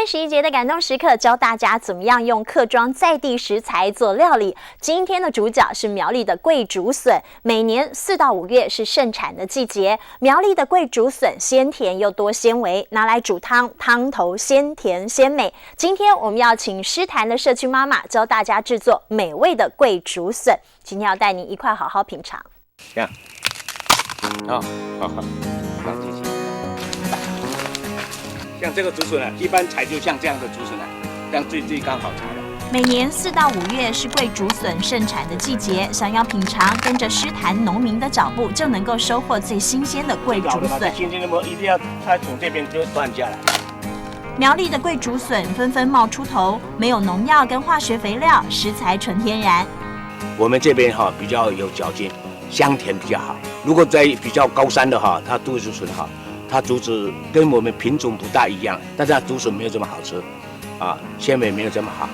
31节的感动时刻，教大家怎么样用客庄在地食材做料理。今天的主角是苗栗的桂竹笋，每年4到5月是盛产的季节。苗栗的桂竹笋鲜甜又多纤维，拿来煮汤，汤头鲜甜鲜美。今天我们要请诗坛的社区妈妈教大家制作美味的桂竹笋。今天要带你一块好好品尝。这样，好，放进去。像这个竹笋呢，一般采就像这样的竹笋呢，这样最刚好采了。每年4到5月是桂竹笋盛产的季节，想要品尝，跟着诗坛农民的脚步，就能够收获最新鲜的桂竹笋。新鲜的么，一定要它从这边就断下来。苗栗的桂竹笋纷纷冒出头，没有农药跟化学肥料，食材纯天然。我们这边比较有嚼劲，香甜比较好。如果在比较高山的它竹笋它竹子跟我们品种不大一样，但是它竹笋没有这么好吃，纤维没有这么好。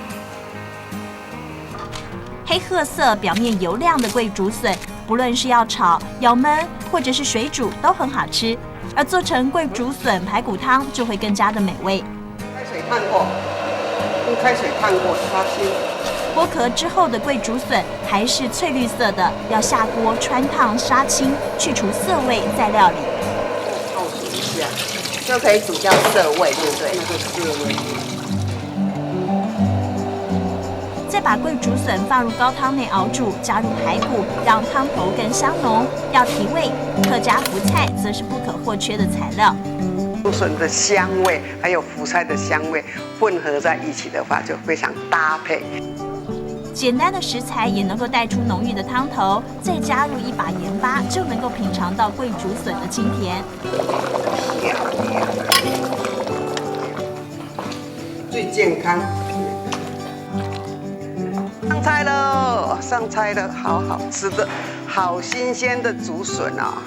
黑褐色、表面油亮的桂竹笋，不论是要炒、要焖或者是水煮，都很好吃。而做成桂竹笋排骨汤就会更加的美味。开水烫过，用开水烫过杀青。剥壳之后的桂竹笋还是翠绿色的，要下锅穿烫杀青，去除涩味再料理。泡水一下，就可以煮掉涩味，对不对？那个涩味。再把桂竹笋放入高汤内熬煮，加入排骨，让汤头更香浓。要提味，客家福菜则是不可或缺的材料。竹笋的香味还有福菜的香味混合在一起的话，就非常搭配。简单的食材也能够带出浓郁的汤头，再加入一把盐巴，就能够品尝到桂竹笋的清甜。最健康。上菜喽！上菜了，好好吃的，好新鲜的竹笋啊！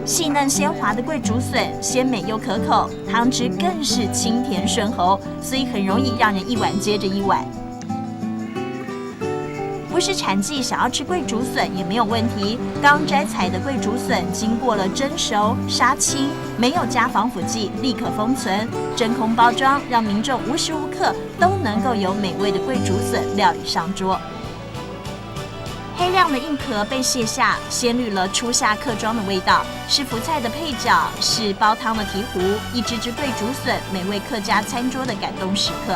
细嫩鲜滑的桂竹笋，鲜美又可口，汤汁更是清甜顺喉，所以很容易让人一碗接着一碗。不是产季想要吃桂竹笋也没有问题，刚摘采的桂竹笋经过了蒸熟、杀青，没有加防腐剂，立刻封存，真空包装，让民众无时无刻都能够有美味的桂竹笋料理上桌。黑亮的硬壳被卸下，鲜绿了初夏客庄的味道，是福菜的配角，是煲汤的提壶，一只只桂竹笋，美味客家餐桌的感动时刻。